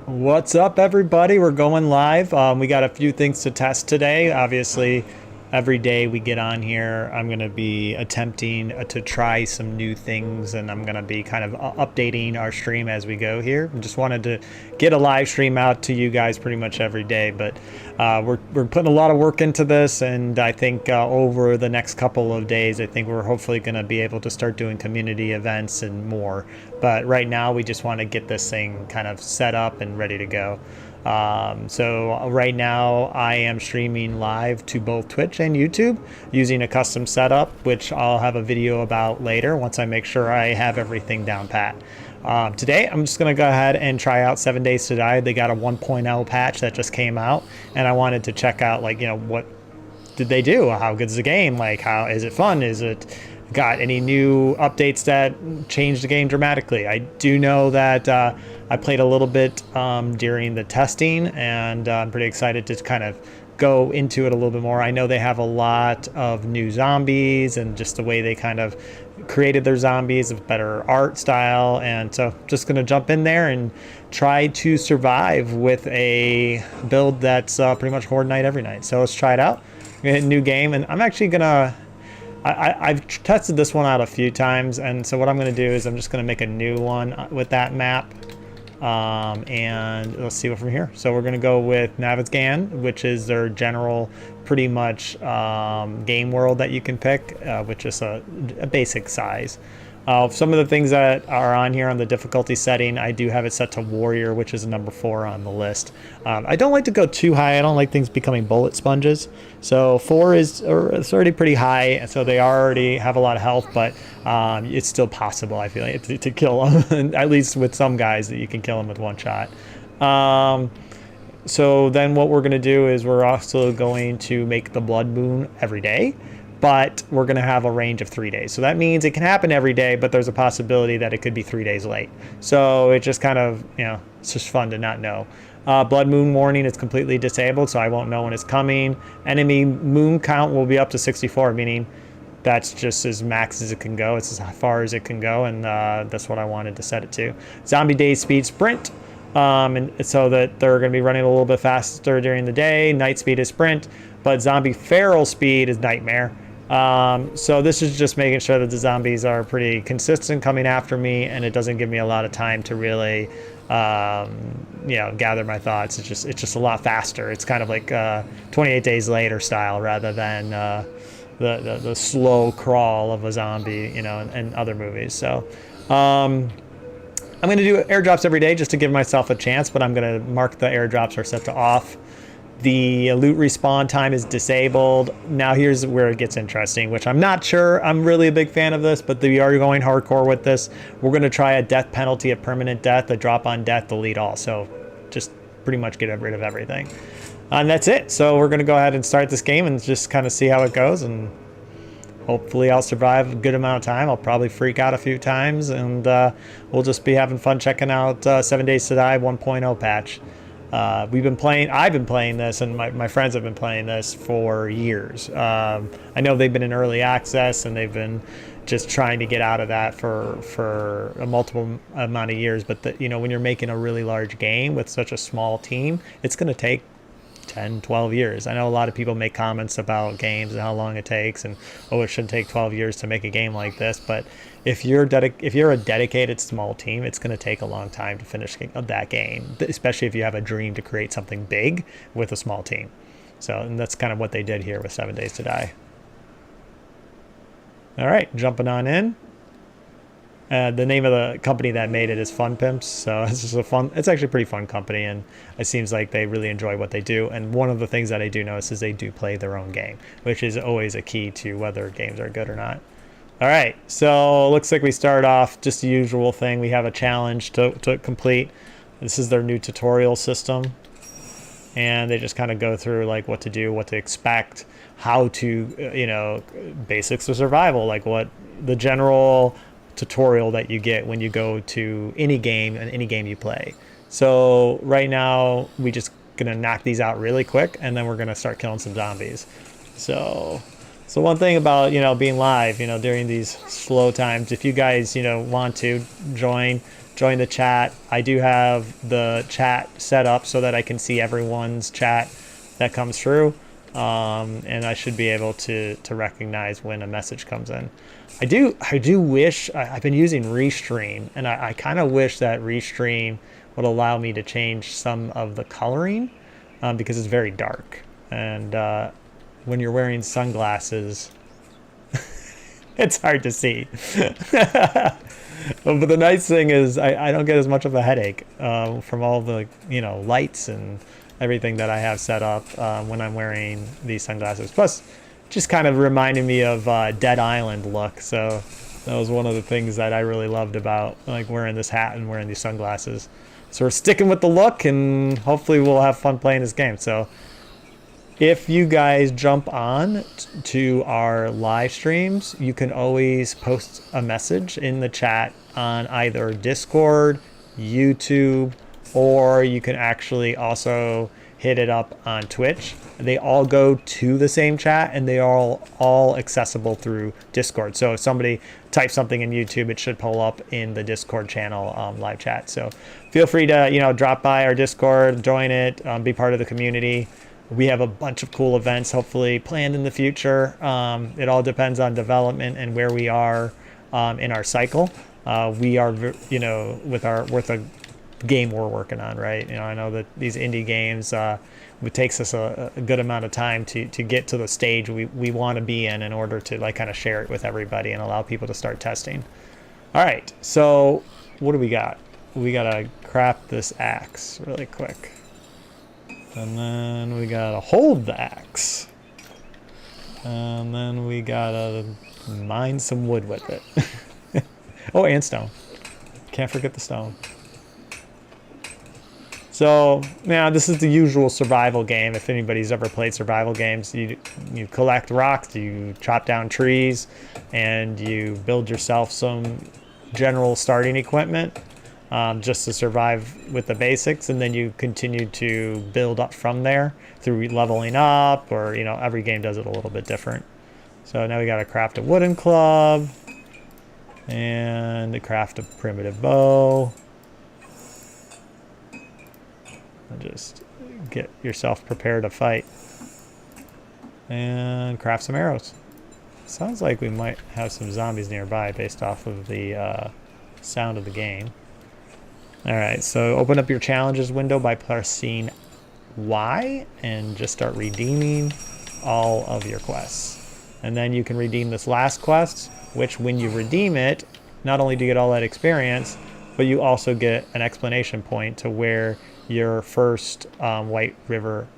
What's up, everybody? We're going live. We got a few things to test today. Obviously, every day we get on here, I'm going to be attempting to try some new things, and I'm going to be kind of updating our stream as we go here. I just wanted to get a live stream out to you guys pretty much every day, but we're putting a lot of work into this, and I think over the next couple of days, I think we're hopefully going to be able to start doing community events and more. But right now, we just want to get this thing kind of set up and ready to go. So right now I am streaming live to both Twitch and YouTube using a custom setup, which I'll have a video about later once I make sure I have everything down pat. Today I'm just going to go ahead and try out 7 Days to Die. They got a 1.0 patch that just came out, and I wanted to check out, like, what did they do? How good is the game? Like, how is it fun? Is it got any new updates that changed the game dramatically? I do know that I played a little bit during the testing, and I'm pretty excited to kind of go into it a little bit more. I know they have a lot of new zombies, and just the way they kind of created their zombies with better art style, and so just going to jump in there and try to survive with a build that's pretty much Horde night every night. So let's try it out. New game, and I'm actually gonna I've tested this one out a few times, and so what I'm going to do is I'm just going to make a new one with that map, and let's see what from here. So we're going to go with Navidscan, which is their general pretty much game world that you can pick, which is a basic size. Some of the things that are on here on the difficulty setting, I do have it set to Warrior, which is number 4 on the list. I don't like to go too high. I don't like things becoming bullet sponges. So 4 is it's already pretty high, so they already have a lot of health, but it's still possible, I feel like, to kill them, at least with some guys that you can kill them with one shot. So then what we're going to do is we're also going to make the Blood Moon every day, but we're going to have a range of 3 days. So that means it can happen every day, but there's a possibility that it could be 3 days late. So it just kind of, it's just fun to not know. Blood Moon warning is completely disabled, so I won't know when it's coming. Enemy moon count will be up to 64, meaning that's just as max as it can go. It's as far as it can go, and that's what I wanted to set it to. Zombie Days Speed Sprint, and so that they're going to be running a little bit faster during the day. Night Speed is Sprint, but Zombie Feral Speed is Nightmare. So this is just making sure that the zombies are pretty consistent coming after me, and it doesn't give me a lot of time to really, gather my thoughts. It's just a lot faster. It's kind of like 28 Days Later style rather than the slow crawl of a zombie, and other movies. So I'm going to do airdrops every day just to give myself a chance, but I'm going to mark the airdrops are set to off. The loot respawn time is disabled. Now here's where it gets interesting, which I'm not sure I'm really a big fan of this, but we are going hardcore with this. We're going to try a death penalty, a permanent death, a drop on death, delete all. So just pretty much get rid of everything. And that's it. So we're going to go ahead and start this game and just kind of see how it goes, and hopefully I'll survive a good amount of time. I'll probably freak out a few times, and we'll just be having fun checking out 7 Days to Die 1.0 patch. I've been playing this, and my friends have been playing this for years. I know they've been in early access, and they've been just trying to get out of that for a multiple amount of years. But when you're making a really large game with such a small team, it's going to take 10, 12 years. I know a lot of people make comments about games and how long it takes, and it shouldn't take 12 years to make a game like this, but if you're a dedicated small team, it's going to take a long time to finish that game, especially if you have a dream to create something big with a small team. So, and that's kind of what they did here with 7 Days to Die. All right, jumping on in. The name of the company that made it is Fun Pimps, so it's actually a pretty fun company, and it seems like they really enjoy what they do. And one of the things that I do notice is they do play their own game, which is always a key to whether games are good or not. All right, so it looks like we start off just the usual thing. We have a challenge to complete. This is their new tutorial system, and they just kind of go through like what to do, what to expect, how to, basics of survival, like what the general tutorial that you get when you go to any game and any game you play. So right now we just gonna knock these out really quick, and then we're gonna start killing some zombies. So So one thing about, being live, during these slow times, if you guys, want to join the chat, I do have the chat set up so that I can see everyone's chat that comes through. And I should be able to recognize when a message comes in. I do wish I've been using Restream, and I kind of wish that Restream would allow me to change some of the coloring because it's very dark. And when you're wearing sunglasses, it's hard to see. But the nice thing is I don't get as much of a headache from all the lights and everything that I have set up when I'm wearing these sunglasses. Plus, just kind of reminded me of Dead Island look. So that was one of the things that I really loved about like wearing this hat and wearing these sunglasses. So we're sticking with the look, and hopefully we'll have fun playing this game. So if you guys jump on to our live streams, you can always post a message in the chat on either Discord, YouTube, or you can actually also hit it up on Twitch. They all go to the same chat, and they are all accessible through Discord. So if somebody types something in YouTube, it should pull up in the Discord channel live chat. So feel free to drop by our Discord, join it, be part of the community. We have a bunch of cool events hopefully planned in the future. It all depends on development and where we are in our cycle. We are, with a game we're working on, right? I know that these indie games, it takes us a good amount of time to get to the stage we want to be in order to like kind of share it with everybody and allow people to start testing. All right, so what do we got? We gotta craft this axe really quick. And then we gotta hold the axe. And then we gotta mine some wood with it. Oh, and stone. Can't forget the stone. So, yeah, this is the usual survival game. If anybody's ever played survival games, you collect rocks, you chop down trees, and you build yourself some general starting equipment. Just to survive with the basics, and then you continue to build up from there through leveling up, or every game does it a little bit different. So now we got to craft a wooden club and craft a primitive bow. And just get yourself prepared to fight and craft some arrows. Sounds like we might have some zombies nearby based off of the sound of the game. All right, so open up your challenges window by pressing Y and just start redeeming all of your quests. And then you can redeem this last quest, which when you redeem it, not only do you get all that experience, but you also get an explanation point to where your first White River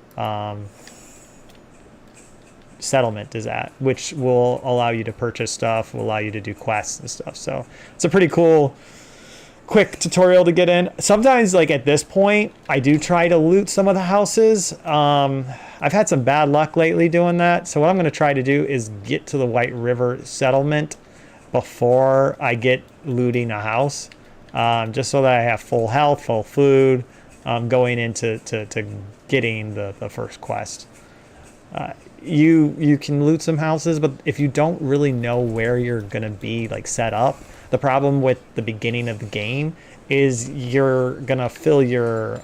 settlement is at, which will allow you to purchase stuff, will allow you to do quests and stuff. So it's a pretty cool quick tutorial to get in. Sometimes, like at this point, I do try to loot some of the houses. I've had some bad luck lately doing that. So what I'm going to try to do is get to the White River settlement before I get looting a house, just so that I have full health, full food, going into getting the first quest. You can loot some houses, but if you don't really know where you're going to be like set up, the problem with the beginning of the game is you're gonna fill your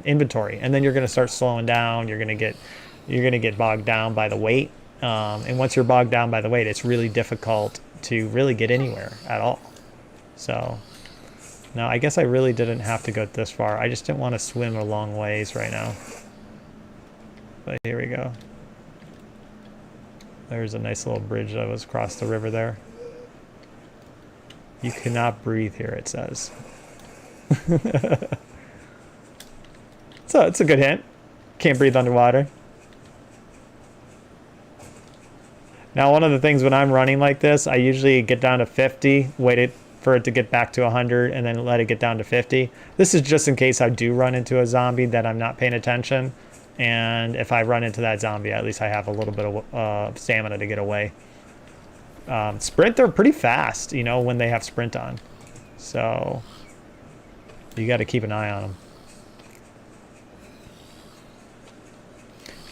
inventory, and then you're gonna start slowing down. You're gonna get bogged down by the weight, and once you're bogged down by the weight, it's really difficult to really get anywhere at all. So, now I guess I really didn't have to go this far. I just didn't want to swim a long ways right now. But here we go. There's a nice little bridge that was across the river there. You cannot breathe here, it says. So it's a good hint. Can't breathe underwater. Now, one of the things when I'm running like this, I usually get down to 50, wait for it to get back to 100, and then let it get down to 50. This is just in case I do run into a zombie that I'm not paying attention. And if I run into that zombie, at least I have a little bit of stamina to get away. Sprint, they're pretty fast, when they have sprint on. So you got to keep an eye on them.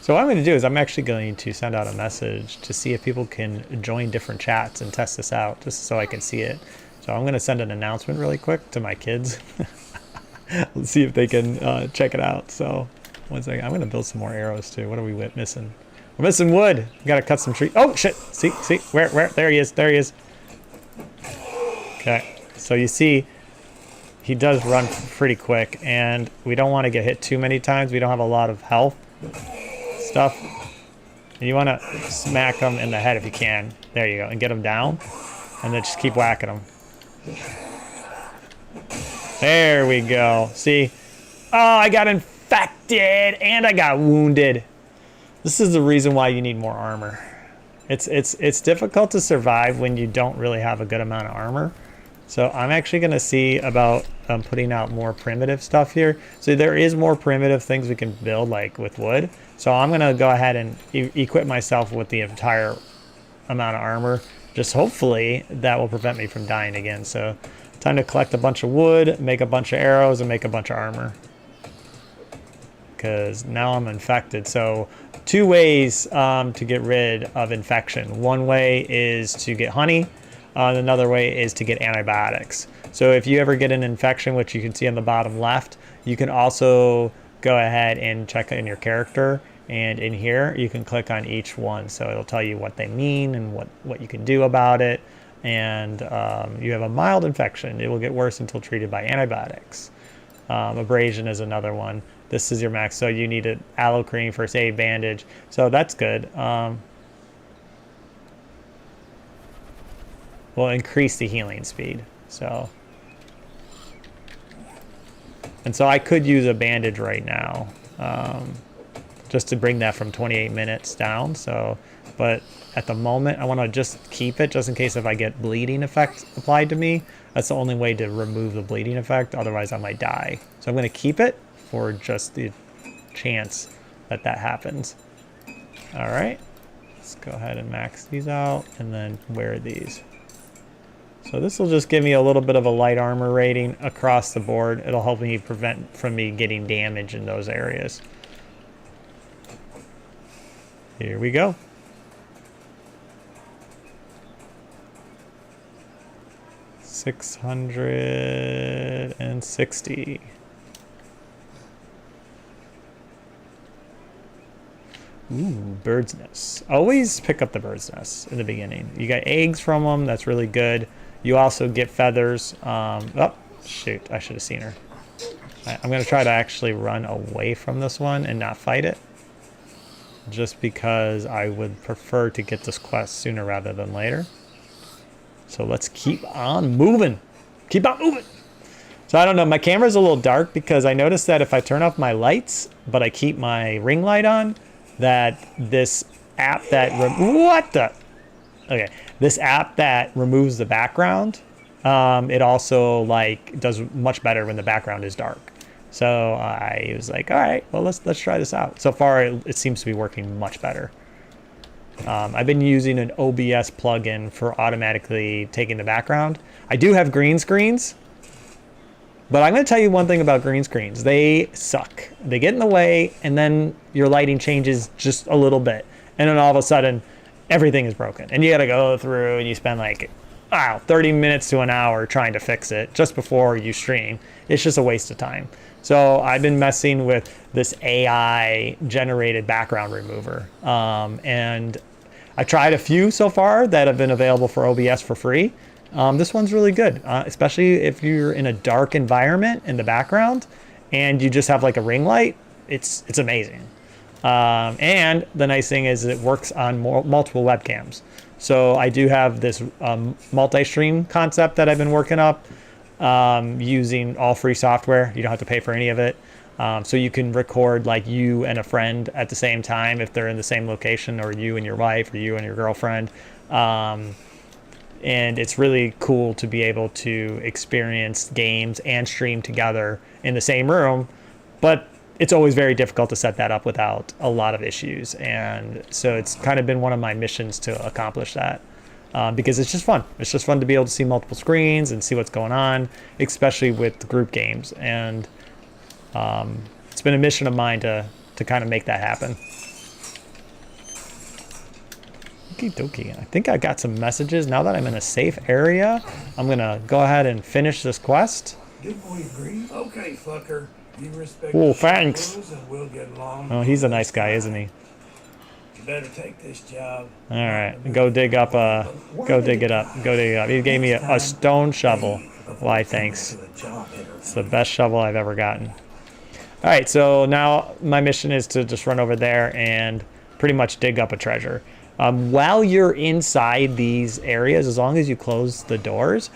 So what I'm going to do is I'm actually going to send out a message to see if people can join different chats and test this out, just so I can see it. So I'm going to send an announcement really quick to my kids. Let's see if they can check it out. So 1 second. I'm going to build some more arrows too. What are we missing? We're missing wood. We got to cut some trees. Oh, shit. See? Where? There he is. There he is. Okay. So you see, he does run pretty quick, and we don't want to get hit too many times. We don't have a lot of health stuff. And you want to smack him in the head if you can. There you go. And get him down. And then just keep whacking him. There we go. See? Oh, I got infected and I got wounded. This is the reason why you need more armor. It's difficult to survive when you don't really have a good amount of armor. So I'm actually going to see about putting out more primitive stuff here. So there is more primitive things we can build, like with wood. So I'm going to go ahead and equip myself with the entire amount of armor. Just hopefully that will prevent me from dying again. So time to collect a bunch of wood, make a bunch of arrows, and make a bunch of armor. Because now I'm infected. So 2 ways to get rid of infection. One way is to get honey. Another way is to get antibiotics. So if you ever get an infection, which you can see on the bottom left, you can also go ahead and check in your character. And in here, you can click on each one. So it'll tell you what they mean and what you can do about it. And you have a mild infection. It will get worse until treated by antibiotics. Abrasion is another one. This is your max. So you need an aloe cream, first aid, bandage. So that's good. Will increase the healing speed. So I could use a bandage right now, just to bring that from 28 minutes down. So, but at the moment, I want to just keep it, just in case if I get bleeding effect applied to me. That's the only way to remove the bleeding effect. Otherwise, I might die. So I'm going to keep it for just the chance that that happens. All right, let's go ahead and max these out and then wear these. So this will just give me a little bit of a light armor rating across the board. It'll help me prevent from me getting damage in those areas. Here we go. $660. Ooh, bird's nest. Always pick up the bird's nest in the beginning. You got eggs from them. That's really good. You also get feathers. Oh, shoot. I should have seen her. I'm going to try to actually run away from this one and not fight it. Just because I would prefer to get this quest sooner rather than later. So let's keep on moving. Keep on moving. So I don't know. My camera's a little dark because I noticed that if I turn off my lights, but I keep my ring light on, that this app that this app that removes the background, it also like does much better when the background is dark. So I was like, all right, well let's try this out. So far it seems to be working much better. I've been using an OBS plugin for automatically taking the background. I do have green screens, but I'm going to tell you one thing about green screens. They suck. They get in the way, and then your lighting changes just a little bit. And then all of a sudden, everything is broken. And you got to go through, and you spend like, 30 minutes to an hour trying to fix it just before you stream. It's just a waste of time. So I've been messing with this AI-generated background remover. And I tried a few so far that have been available for OBS for free. This one's really good, especially if you're in a dark environment in the background and you just have like a ring light. It's amazing. And the nice thing is it works on multiple webcams. So I do have this multi-stream concept that I've been working up using all free software. You don't have to pay for any of it. So you can record like you and a friend at the same time if they're in the same location, or you and your wife, or you and your girlfriend. And it's really cool to be able to experience games and stream together in the same room, but it's always very difficult to set that up without a lot of issues. And so it's kind of been one of my missions to accomplish that, because it's just fun. It's just fun to be able to see multiple screens and see what's going on, especially with group games. And it's been a mission of mine to kind of make that happen. Okie dokie. I think I got some messages. Now that I'm in a safe area, I'm gonna go ahead and finish this quest. Good boy, agree. Okay, fucker. You respect Oh, the thanks. rules and we'll get along. Oh, he's a nice guy, isn't he? You better take this job. All right, go dig up. Go dig it up. Go dig it up. He gave me a stone shovel. Why, thanks. It's the best shovel I've ever gotten. All right, so now my mission is to just run over there and pretty much dig up a treasure. While you're inside these areas, as long as you close the doors,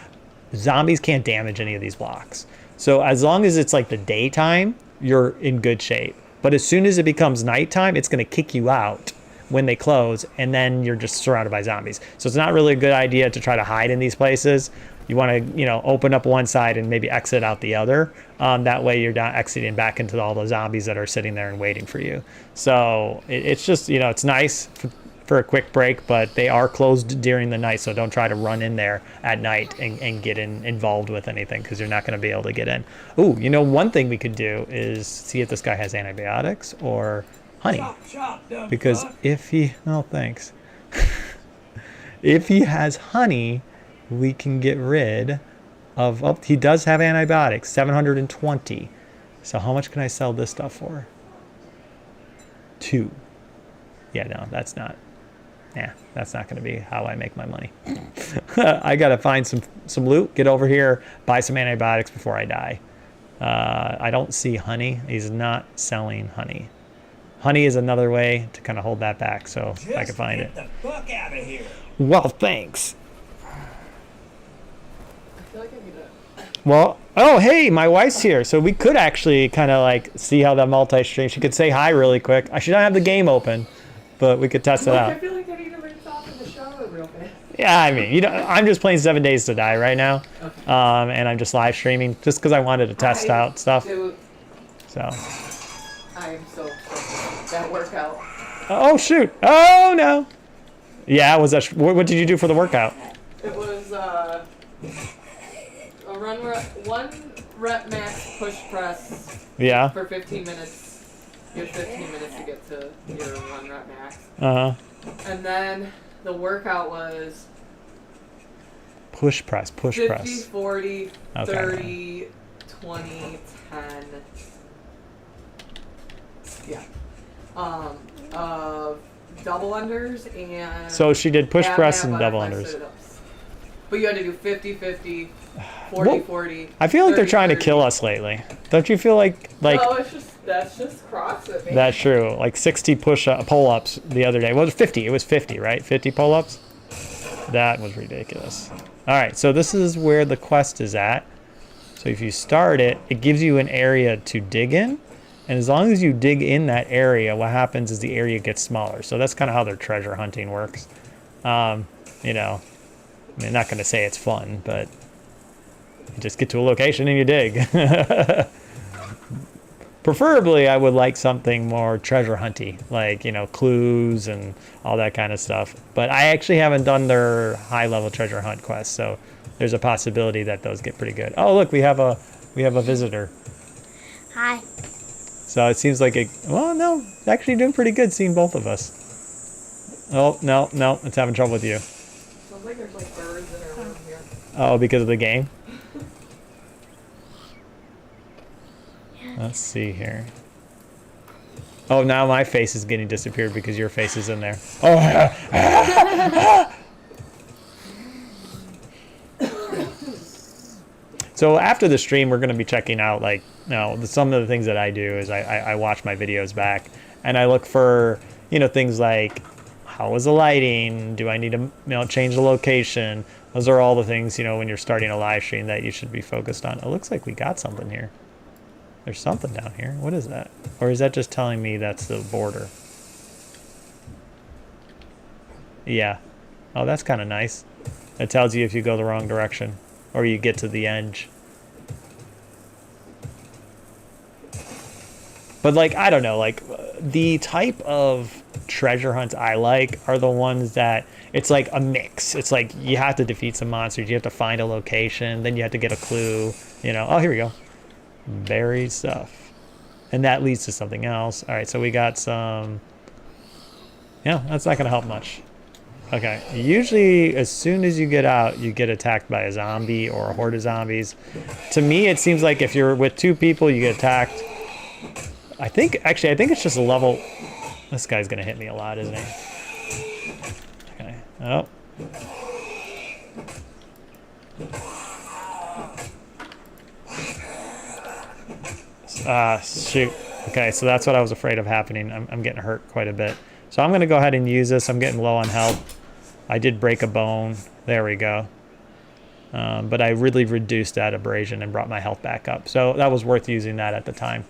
zombies can't damage any of these blocks. So as long as it's like the daytime, you're in good shape. But as soon as it becomes nighttime, it's going to kick you out when they close, and then you're just surrounded by zombies. So it's not really a good idea to try to hide in these places. You want to, you know, open up one side and maybe exit out the other. That way you're not exiting back into all the zombies that are sitting there and waiting for you. So it's just, you know, it's nice for a quick break, but they are closed during the night, so don't try to run in there at night and get involved with anything, because you're not going to be able to get in. Ooh, you know, one thing we could do is see if this guy has antibiotics or honey. Because if he, oh, thanks. If he has honey, we can get rid of, oh, he does have antibiotics, 720. So how much can I sell this stuff for? 2. Yeah, no, that's not. Yeah, that's not going to be how I make my money. I got to find some loot, get over here, buy some antibiotics before I die. I don't see honey. He's not selling honey. Honey is another way to kind of hold that back, so if I can find it. Get the fuck out of here. Well, thanks. I feel like I need it. Well, oh, hey, my wife's here, so we could actually kind of like see how that multi-stream. She could say hi really quick. I should not have the game open, but we could test it out. I feel like I need to rinse off in the shower real fast. Yeah, I mean, you know, I'm just playing 7 Days to Die right now, Okay. and I'm just live streaming just because I wanted to test out stuff. Dude, So, I'm so stressed. That workout. oh shoot, oh no, yeah, was that? What did you do for the workout? It was a one rep max push press Yeah. for 15 minutes. You have 15 minutes to get to your 1 rep max. Uh huh. And then the workout was Push press, push 50, press. 40, Okay. 30, 20, 10. Yeah. Double unders and So she did push half press and and double butterfly unders. sit-ups. But you had to do 50, 50, 40, Well, 40. I feel like they're 30, trying to 30. kill us lately. Don't you feel like No, that's just CrossFit, man. that's true? Like 60 pull-ups the other day. Well, it was 50. It was 50, right? 50 pull-ups. That was ridiculous. All right, so this is where the quest is at. So if you start it, it gives you an area to dig in. And as long as you dig in that area, what happens is the area gets smaller. So that's kind of how their treasure hunting works. You know, I mean, I'm not going to say it's fun, but you just get to a location and you dig. Preferably, I would like something more treasure hunty, like, you know, clues and all that kind of stuff. But I actually haven't done their high-level treasure hunt quests, so there's a possibility that those get pretty good. Oh, look, we have a visitor. Hi. So it seems like well, no, it's actually doing pretty good seeing both of us. Oh, no, it's having trouble with you. Sounds like there's like birds in our room here. Oh, because of the game? Let's see here. Oh, now my face is getting disappeared because your face is in there. Oh. So after the stream, we're going to be checking out, like, you know, some of the things that I do is I watch my videos back and I look for, you know, things like, how was the lighting? Do I need to, you know, change the location? Those are all the things, you know, when you're starting a live stream that you should be focused on. It looks like we got something here. There's something down here. What is that? Or is that just telling me that's the border? Yeah. Oh, that's kind of nice. It tells you if you go the wrong direction or you get to the edge. But, like, I don't know, like, the type of treasure hunts I like are the ones that it's like a mix. It's like you have to defeat some monsters. You have to find a location. Then you have to get a clue. You know, oh, here we go. Buried stuff. And that leads to something else. All right, so we got some... Yeah, that's not going to help much. Okay, usually as soon as you get out, you get attacked by a zombie or a horde of zombies. To me, it seems like if you're with 2 people, you get attacked. I think it's just a level. This guy's gonna hit me a lot, isn't he? Okay. Oh. Shoot. Okay, so that's what I was afraid of happening. I'm getting hurt quite a bit. So I'm gonna go ahead and use this. I'm getting low on health. I did break a bone. There we go. But I really reduced that abrasion and brought my health back up. So that was worth using that at the time.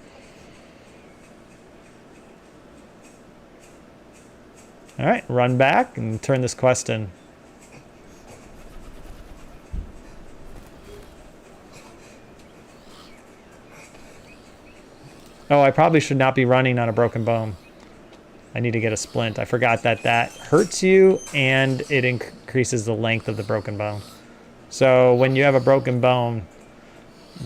All right, run back and turn this quest in. Oh, I probably should not be running on a broken bone. I need to get a splint. I forgot that that hurts you and it increases the length of the broken bone. So when you have a broken bone,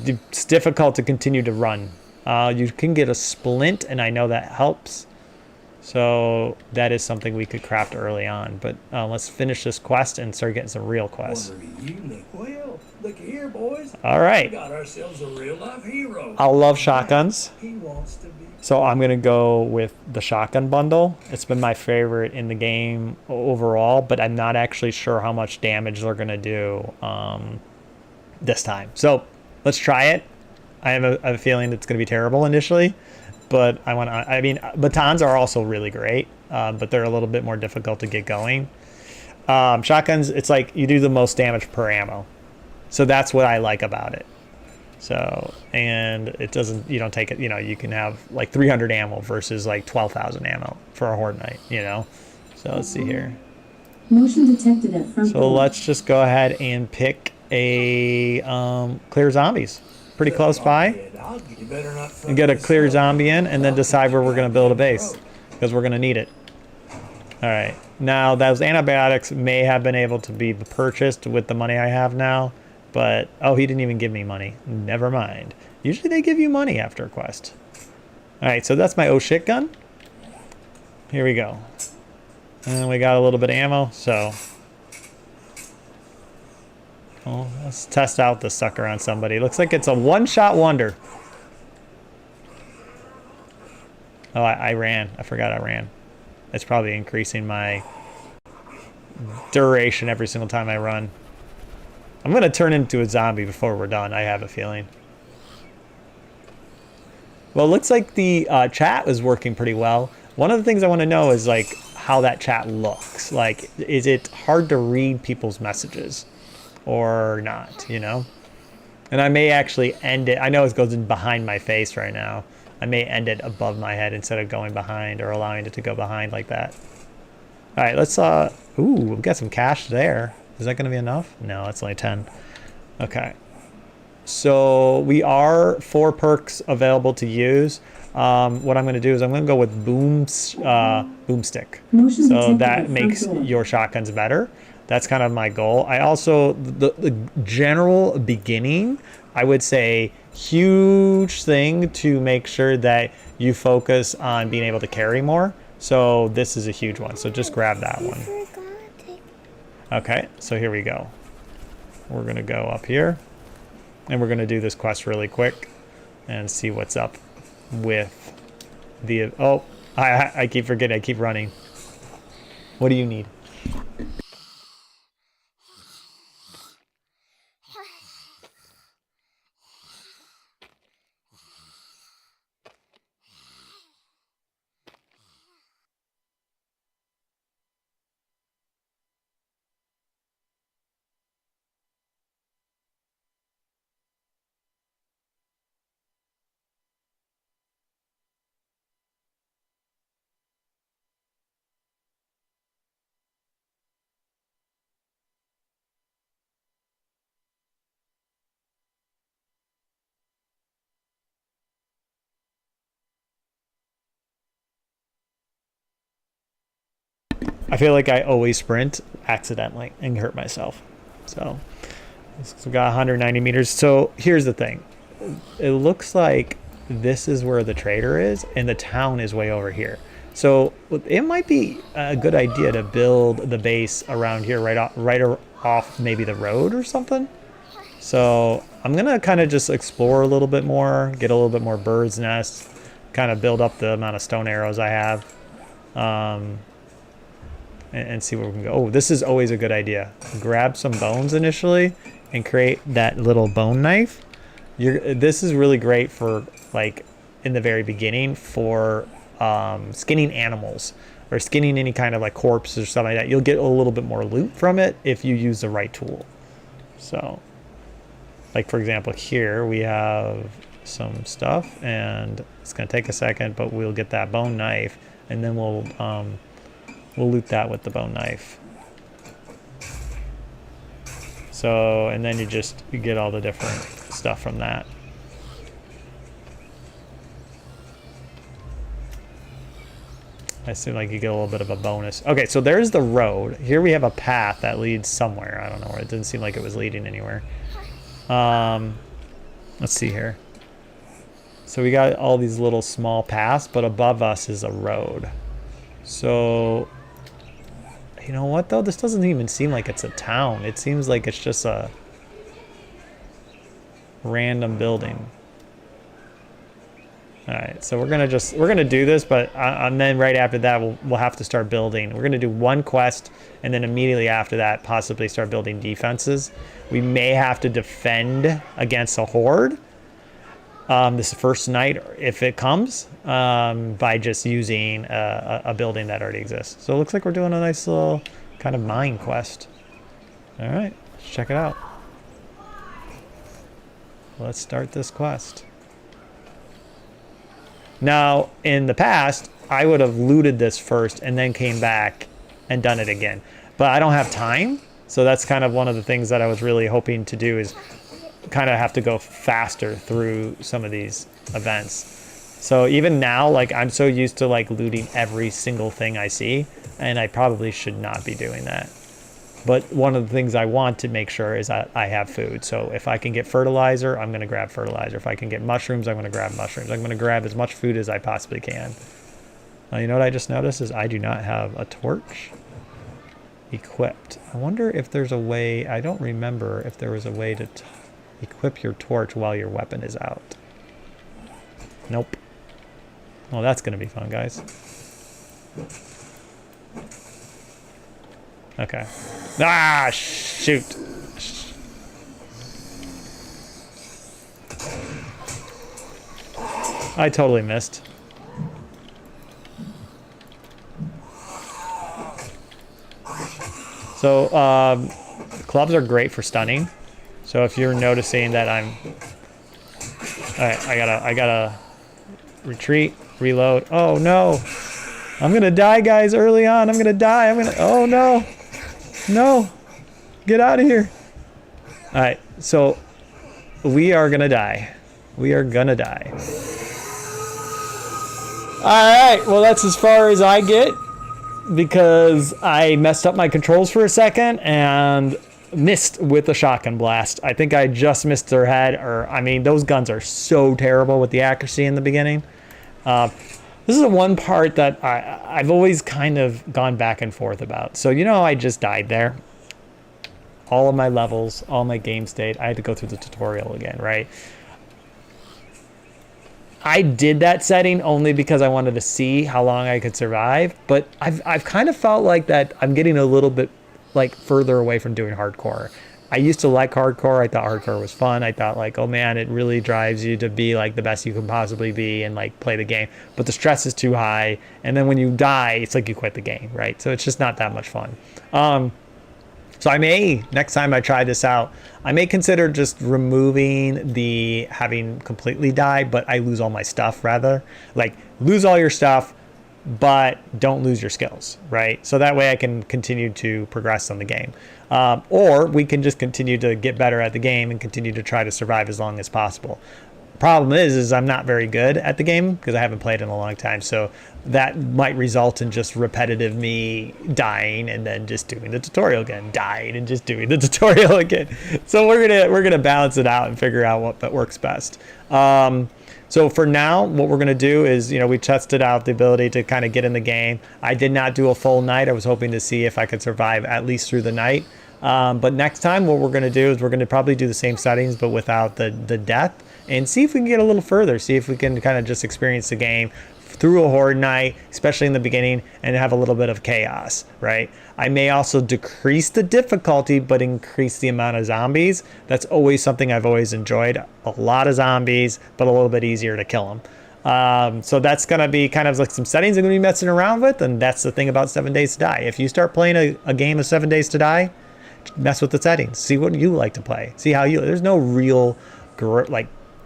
it's difficult to continue to run. You can get a splint, and I know that helps. So that is something we could craft early on. But let's finish this quest and start getting some real quests. Well, look here, boys. All right. We got ourselves a real life hero. I love shotguns. He wants to be. So I'm going to go with the shotgun bundle. It's been my favorite in the game overall, but I'm not actually sure how much damage they're going to do this time. So let's try it. I have a feeling it's going to be terrible initially, but I mean, batons are also really great, but they're a little bit more difficult to get going. Shotguns, it's like you do the most damage per ammo. So that's what I like about it. So, and it doesn't, you don't take it, you can have like 300 ammo versus like 12,000 ammo for a Horde Knight, So let's see here. Motion detected at front So door. let's just go ahead and pick a clear zombies. Pretty close by. You better not And get a clear zombie in and then decide where we're going to build a base. Because we're going to need it. Alright. Now, those antibiotics may have been able to be purchased with the money I have now. But, oh, he didn't even give me money. Never mind. Usually they give you money after a quest. Alright, so that's my oh shit gun. Here we go. And we got a little bit of ammo, so... Oh, let's test out this sucker on somebody. Looks like it's a one-shot wonder. Oh, I ran. I forgot I ran. It's probably increasing my duration every single time I run. I'm going to turn into a zombie before we're done, I have a feeling. Well, it looks like the chat is working pretty well. One of the things I want to know is, like, how that chat looks. Like, is it hard to read people's messages or not, And I may actually end it. I know it goes in behind my face right now. I may end it above my head instead of going behind or allowing it to go behind like that. All right, let's, ooh, we've got some cash there. Is that going to be enough? No, it's only 10. Okay. So we are 4 perks available to use. What I'm going to do is I'm going to go with boomstick. So that makes your shotguns better. That's kind of my goal. I also, the general beginning, I would say huge thing to make sure that you focus on being able to carry more. So this is a huge one. So just grab that one. Okay, so here we go. We're going to go up here. And we're going to do this quest really quick. And see what's up with the... Oh, I keep forgetting. I keep running. What do you need? I feel like I always sprint accidentally and hurt myself. So we got 190 meters. So here's the thing. It looks like this is where the trader is and the town is way over here. So it might be a good idea to build the base around here, right off maybe the road or something. So I'm gonna kind of just explore a little bit more, get a little bit more bird's nests, kind of build up the amount of stone arrows I have, and see where we can go. Oh, this is always a good idea. Grab some bones initially and create that little bone knife. This is really great for like in the very beginning for skinning animals or skinning any kind of like corpse or something like that. You'll get a little bit more loot from it if you use the right tool. So like for example here we have some stuff and it's gonna take a second, but we'll get that bone knife and then we'll loot that with the bone knife. So and then you get all the different stuff from that. I assume like you get a little bit of a bonus. Okay, so there's the road. Here we have a path that leads somewhere. I don't know where. It didn't seem like it was leading anywhere. Let's see here. So we got all these little small paths, but above us is a road. So, you know what though? This doesn't even seem like it's a town. It seems like it's just a random building. All right, so we're gonna do this, but and then right after that we'll have to start building. We're gonna do one quest, and then immediately after that, possibly start building defenses. We may have to defend against a horde this first night if it comes by just using a building that already exists. So it looks like we're doing a nice little kind of mine quest. All right, let's check it out. Let's start this quest. Now, in the past, I would have looted this first and then came back and done it again. But I don't have time, so that's kind of one of the things that I was really hoping to do is kind of have to go faster through some of these events. So even now, like I'm so used to like looting every single thing I see, and I probably should not be doing that. But one of the things I want to make sure is that I have food. So if I can get fertilizer, I'm going to grab fertilizer. If I can get mushrooms, I'm going to grab mushrooms. I'm going to grab as much food as I possibly can. You know what I just noticed is I do not have a torch equipped. I wonder if there's a way, I don't remember if there was a way to equip your torch while your weapon is out. Nope. Well, that's going to be fun, guys. Okay. Ah, shoot. I totally missed. So, clubs are great for stunning. So if you're noticing that I'm... Alright, I gotta retreat, reload. Oh no! I'm gonna die, guys, early on. I'm gonna die. Oh no! No! Get out of here! Alright, so we are gonna die. We are gonna die. Alright, well that's as far as I get because I messed up my controls for a second and missed with the shotgun blast. I think I just missed their head, or I mean those guns are so terrible with the accuracy in the beginning. This is the one part that I've always kind of gone back and forth about. So, you know, I just died there. All of my levels, all my game state, I had to go through the tutorial again, right? I did that setting only because I wanted to see how long I could survive, but I've kind of felt like that I'm getting a little bit like further away from doing hardcore. I used to like hardcore. I thought hardcore was fun. I thought like, oh man, it really drives you to be like the best you can possibly be and like play the game. But the stress is too high. And then when you die, it's like you quit the game, right? So it's just not that much fun. So I may, next time I try this out, I may consider just removing the having completely died, but I lose all my stuff rather. Like lose all your stuff, but don't lose your skills, right? So that way I can continue to progress on the game. Or we can just continue to get better at the game and continue to try to survive as long as possible. Problem is I'm not very good at the game because I haven't played in a long time. So that might result in just repetitive me dying and then just doing the tutorial again, dying and just doing the tutorial again. So we're gonna balance it out and figure out what that works best. So for now, what we're gonna do is, we tested out the ability to kind of get in the game. I did not do a full night. I was hoping to see if I could survive at least through the night. But next time, what we're gonna do is we're gonna probably do the same settings, but without the death, and see if we can get a little further. See if we can kind of just experience the game through a horde night, especially in the beginning, and have a little bit of chaos, right? I may also decrease the difficulty, but increase the amount of zombies. That's always something I've always enjoyed. A lot of zombies, but a little bit easier to kill them. So that's going to be kind of like some settings I'm going to be messing around with, and that's the thing about 7 Days to Die. If you start playing a game of 7 Days to Die, mess with the settings. See what you like to play. See how there's no real,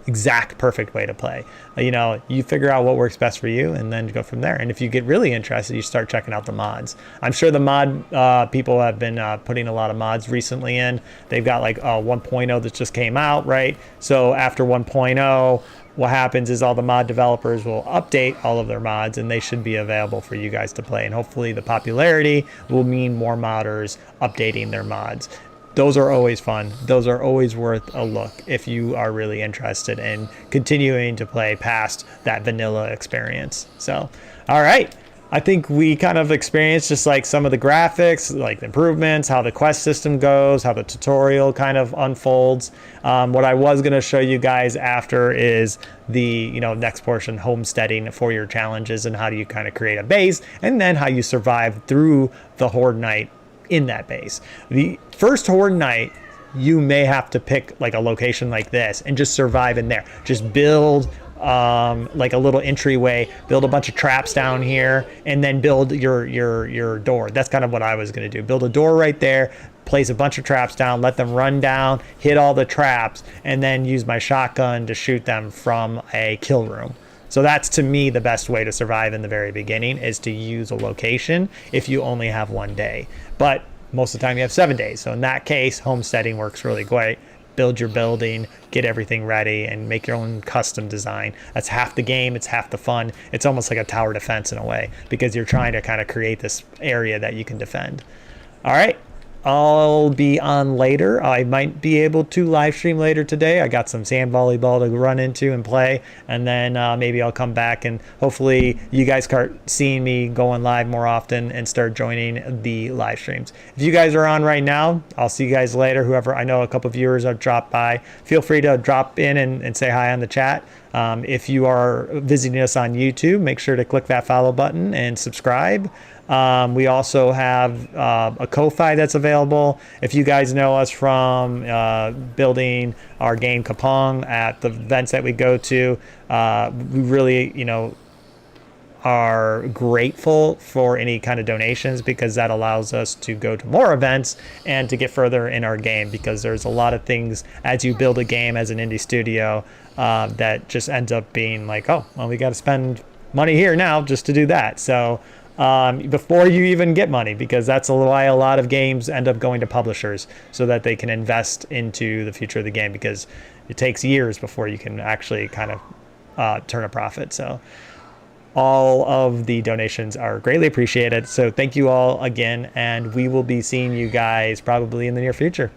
exact perfect way to play. You figure out what works best for you and then go from there. And if you get really interested, you start checking out the mods. I'm sure the mod people have been putting a lot of mods recently in. They've got like 1.0 that just came out, right? So after 1.0, what happens is all the mod developers will update all of their mods, and they should be available for you guys to play. And hopefully the popularity will mean more modders updating their mods. Those are always fun. Those are always worth a look if you are really interested in continuing to play past that vanilla experience. So, all right. I think we kind of experienced just like some of the graphics, like the improvements, how the quest system goes, how the tutorial kind of unfolds. What I was going to show you guys after is the next portion, homesteading for your challenges, and how do you kind of create a base, and then how you survive through the horde night in that base. The first horde night, you may have to pick like a location like this and just survive in there. Just build like a little entryway, build a bunch of traps down here, and then build your door. That's kind of what I was going to do. Build a door right there, place a bunch of traps down, let them run down, hit all the traps, and then use my shotgun to shoot them from a kill room. So that's, to me, the best way to survive in the very beginning, is to use a location if you only have 1 day. But most of the time you have 7 days. So in that case, homesteading works really great. Build your building, get everything ready, and make your own custom design. That's half the game. It's half the fun. It's almost like a tower defense in a way, because you're trying to kind of create this area that you can defend. All right. I'll be on later. I might be able to live stream later today. I got some sand volleyball to run into and play, and then maybe I'll come back, and hopefully you guys start seeing me going live more often and start joining the live streams. If you guys are on right now, I'll see you guys later. Whoever, I know a couple of viewers have dropped by. Feel free to drop in and say hi on the chat. If you are visiting us on YouTube, make sure to click that follow button and subscribe. We also have a Ko-Fi that's available. If you guys know us from building our game Kapong at the events that we go to, we really, are grateful for any kind of donations, because that allows us to go to more events and to get further in our game, because there's a lot of things as you build a game as an indie studio that just ends up being like, oh, well, we got to spend money here now just to do that. So before you even get money, because that's why a lot of games end up going to publishers, so that they can invest into the future of the game, because it takes years before you can actually kind of turn a profit. So all of the donations are greatly appreciated. So thank you all again, and we will be seeing you guys probably in the near future.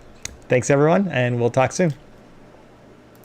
Thanks everyone, and we'll talk soon.